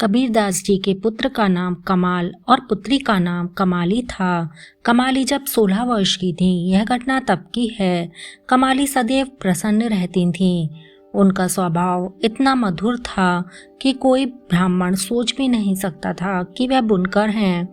कबीरदास जी के पुत्र का नाम कमाल और पुत्री का नाम कमाली था। कमाली जब 16 वर्ष की थी, यह घटना तब की है। कमाली सदैव प्रसन्न रहती थीं। उनका स्वभाव इतना मधुर था कि कोई ब्राह्मण सोच भी नहीं सकता था कि वह बुनकर हैं।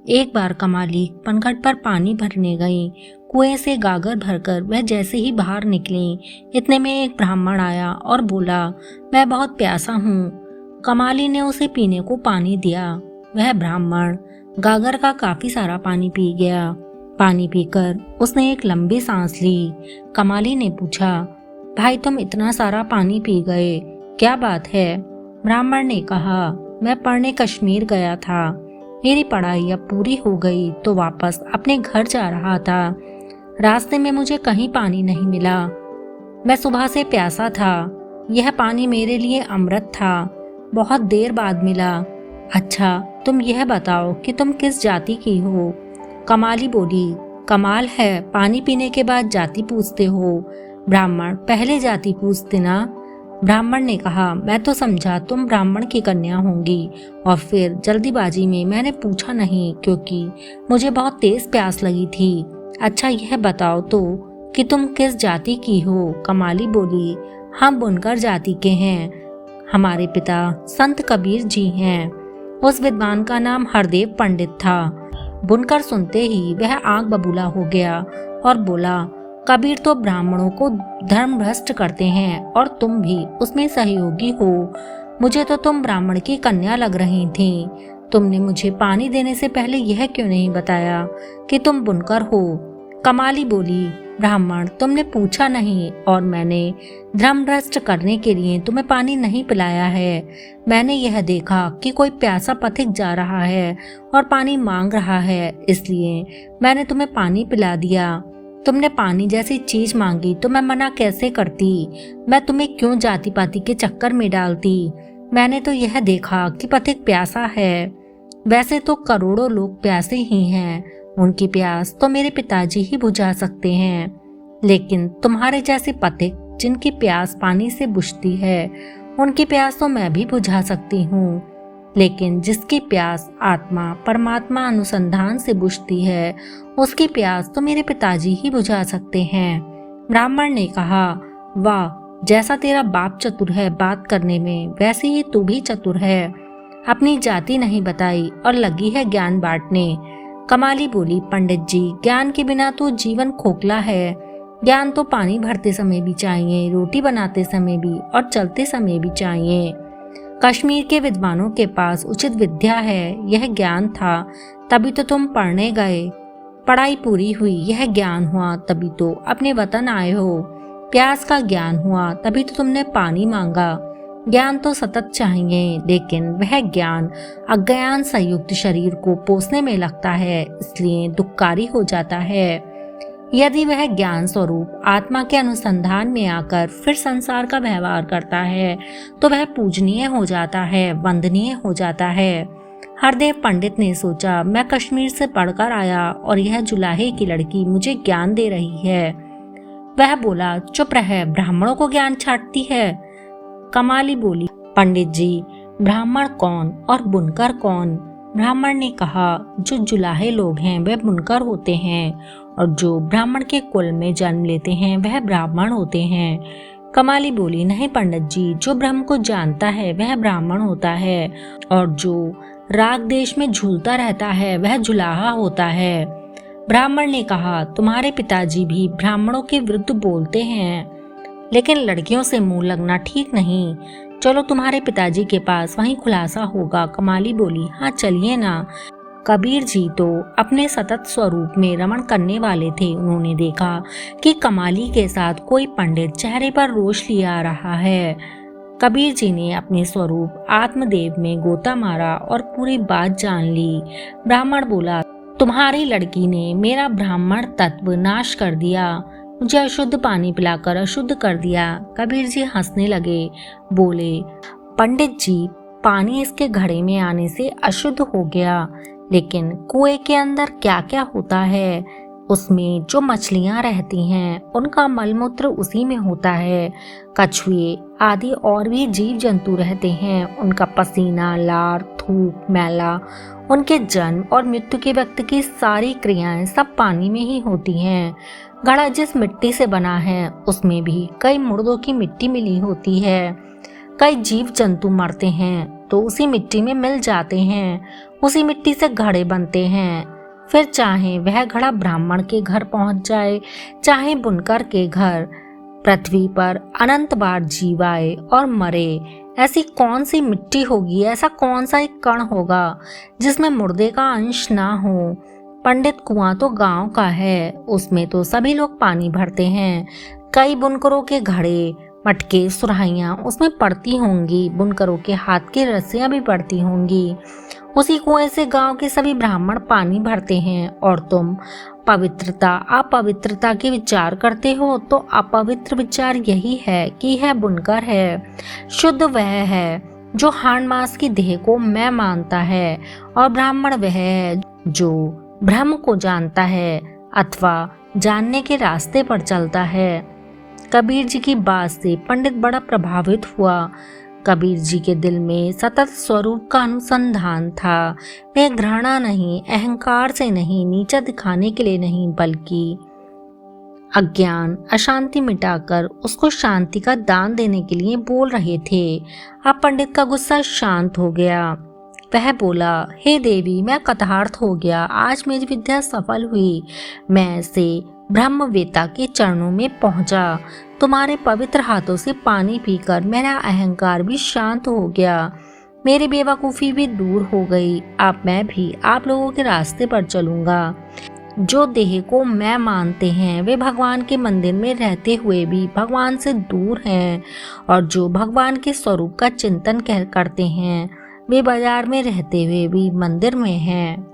एक बार कमाली पनघट पर पानी भरने गई। कुएं से गागर भरकर वह जैसे ही बाहर निकली, इतने में एक ब्राह्मण आया और बोला, मैं बहुत प्यासा हूँ। कमाली ने उसे पीने को पानी दिया। वह ब्राह्मण गागर का काफी सारा पानी पी गया। पानी पीकर उसने एक लंबी सांस ली। कमाली ने पूछा, भाई तुम इतना सारा पानी पी गए, क्या बात है? ब्राह्मण ने कहा, मैं पढ़ने कश्मीर गया था। मेरी पढ़ाई अब पूरी हो गई तो वापस अपने घर जा रहा था। रास्ते में मुझे कहीं पानी नहीं मिला। मैं सुबह से प्यासा था। यह पानी मेरे लिए अमृत था। बहुत देर बाद मिला। अच्छा, तुम यह बताओ कि तुम किस जाति की हो? कमाली बोली, कमाल है, पानी पीने के बाद जाति पूछते हो। ब्राह्मण, पहले जाति पूछते ना। ब्राह्मण ने कहा, मैं तो समझा तुम ब्राह्मण की कन्या होंगी, और फिर जल्दीबाजी में मैंने पूछा नहीं क्योंकि मुझे बहुत तेज प्यास लगी थी। अच्छा, यह बताओ तो कि तुम किस जाति की हो? कमाली बोली, हम बुनकर जाति के हैं। हमारे पिता संत कबीर जी हैं। उस विद्वान का नाम हरदेव पंडित था। बुनकर सुनते ही वह आंख बबूला हो गया और बोला, कबीर तो ब्राह्मणों को धर्म भ्रष्ट करते हैं और तुम भी उसमें सहयोगी हो। मुझे तो तुम ब्राह्मण की कन्या लग रही थी। तुमने मुझे पानी देने से पहले यह क्यों नहीं बताया कि तुम बुनकर हो? कमाली बोली, ब्राह्मण, तुमने पूछा नहीं और मैंने धर्म भ्रष्ट करने के लिए तुम्हें पानी नहीं पिलाया है। मैंने यह देखा कि कोई प्यासा पथिक जा रहा है और पानी मांग रहा है, इसलिए मैंने तुम्हें पानी पिला दिया। तुमने पानी जैसी चीज मांगी तो मैं मना कैसे करती? मैं तुम्हें क्यों जाति पाति के चक्कर में डालती? मैंने तो यह देखा कि पथिक प्यासा है। वैसे तो करोड़ों लोग प्यासे ही हैं, उनकी प्यास तो मेरे पिताजी ही बुझा सकते हैं, लेकिन तुम्हारे जैसे पथिक जिनकी प्यास पानी से बुझती है, उनकी प्यास तो मैं भी बुझा सकती हूँ, लेकिन जिसकी प्यास आत्मा परमात्मा अनुसंधान से बुझती है, उसकी प्यास तो मेरे पिताजी ही बुझा सकते हैं। ब्राह्मण ने कहा, वाह, जैसा तेरा बाप चतुर है बात करने में, वैसे ही तू भी चतुर है। अपनी जाति नहीं बताई और लगी है ज्ञान बांटने। कमाली बोली, पंडित जी, ज्ञान के बिना तो जीवन खोखला है। ज्ञान तो पानी भरते समय भी चाहिए, रोटी बनाते समय भी और चलते समय भी चाहिए। कश्मीर के विद्वानों के पास उचित विद्या है, यह ज्ञान था, तभी तो तुम पढ़ने गए। पढ़ाई पूरी हुई, यह ज्ञान हुआ, तभी तो अपने वतन आए हो। प्यास का ज्ञान हुआ, तभी तो तुमने पानी मांगा। ज्ञान तो सतत चाहिए, लेकिन वह ज्ञान अज्ञान संयुक्त शरीर को पोसने में लगता है, इसलिए दुखकारी हो जाता है। यदि वह ज्ञान स्वरूप आत्मा के अनुसंधान में आकर फिर संसार का व्यवहार करता है तो वह पूजनीय हो जाता है, वंदनीय हो जाता है। हरदेव पंडित ने सोचा, मैं कश्मीर से पढ़कर आया और यह जुलाहे की लड़की मुझे ज्ञान दे रही है। वह बोला, चुप रह, ब्राह्मणों को ज्ञान छांटती है। कमाली बोली, पंडित जी, ब्राह्मण कौन और बुनकर कौन? ब्राह्मण ने कहा, जो जुलाहे लोग हैं वह बुनकर होते हैं और जो ब्राह्मण के कुल में जन्म लेते हैं वह ब्राह्मण होते हैं। कमाली बोली, नहीं पंडित जी, जो ब्रह्म को जानता है वह ब्राह्मण होता है और जो राग देश में झूलता रहता है वह जुलाहा होता है। ब्राह्मण ने कहा, तुम्हारे पिताजी भी ब्राह्मणों के विरुद्ध बोलते हैं, लेकिन लड़कियों से मुंह लगना ठीक नहीं। चलो तुम्हारे पिताजी के पास, वहीं खुलासा होगा। कमाली बोली, हाँ चलिए ना। कबीर जी तो अपने सतत स्वरूप में रमण करने वाले थे। उन्होंने देखा कि कमाली के साथ कोई पंडित चेहरे पर रोश लिए आ रहा है। कबीर जी ने अपने स्वरूप आत्मदेव में गोता मारा और पूरी बात जान ली। ब्राह्मण बोला, तुम्हारी लड़की ने मेरा ब्राह्मण तत्व नाश कर दिया, मुझे अशुद्ध पानी पिलाकर अशुद्ध कर दिया। कबीर जी हंसने लगे, बोले, पंडित जी, पानी इसके घड़े में आने से अशुद्ध हो गया, लेकिन कुएं के अंदर क्या क्या होता है उसमें जो मछलियां रहती हैं उनका मलमूत्र उसी में होता है। कछुए आदि और भी जीव जंतु रहते हैं, उनका पसीना, लार, थूक, मैला, उनके जन्म और मृत्यु के वक्त की सारी क्रियाएं सब पानी में ही होती हैं। घड़ा जिस मिट्टी से बना है उसमें भी कई मुर्दों की मिट्टी मिली होती है। कई जीव जंतु मरते हैं तो उसी मिट्टी में मिल जाते हैं, उसी मिट्टी से घड़े बनते हैं। फिर चाहे वह घड़ा ब्राह्मण के घर पहुंच जाए, चाहे बुनकर के घर, पृथ्वी पर अनंत बार जीव आए और मरे, ऐसी कौन सी मिट्टी होगी, ऐसा कौन सा एक कण होगा जिसमें मुर्दे का अंश ना हो। पंडित कुआं तो गांव का है, उसमें तो सभी लोग पानी भरते हैं। कई बुनकरों के घड़े, मटके, सुराहियां उसमें पड़ती होंगी, बुनकरों के हाथ की रस्सियां भी पड़ती होंगी। उसी कुएं से गांव के सभी ब्राह्मण पानी भरते हैं। और तुम पवित्रता अपवित्रता के विचार करते हो तो अपवित्र विचार यही है कि यह बुनकर है। शुद्ध वह है जो हाड़ मास की देह को मैं मानता है, और ब्राह्मण वह है जो ब्रह्म को जानता है अथवा जानने के रास्ते पर चलता है। कबीर जी की बात से पंडित बड़ा प्रभावित हुआ। कबीर जी के दिल में सतत स्वरूप का अनुसंधान था। वह घृणा नहीं, अहंकार से नहीं, नीचा दिखाने के लिए नहीं, बल्कि अज्ञान, अशांति मिटाकर उसको शांति का दान देने के लिए बोल रहे थे। अब पंडित का गुस्सा शांत हो गया। वह बोला, हे देवी, मैं कृतार्थ हो गया। आज मेरी विद्या सफल हुई। मैं से ब्रह्मवेता के चरणों में पहुंचा। तुम्हारे पवित्र हाथों से पानी पीकर मेरा अहंकार भी शांत हो गया, मेरी बेवकूफ़ी भी दूर हो गई। अब मैं भी आप लोगों के रास्ते पर चलूंगा। जो देह को मैं मानते हैं वे भगवान के मंदिर में रहते हुए भी भगवान से दूर हैं, और जो भगवान के स्वरूप का चिंतन करते हैं वे बाजार में रहते हुए भी मंदिर में हैं।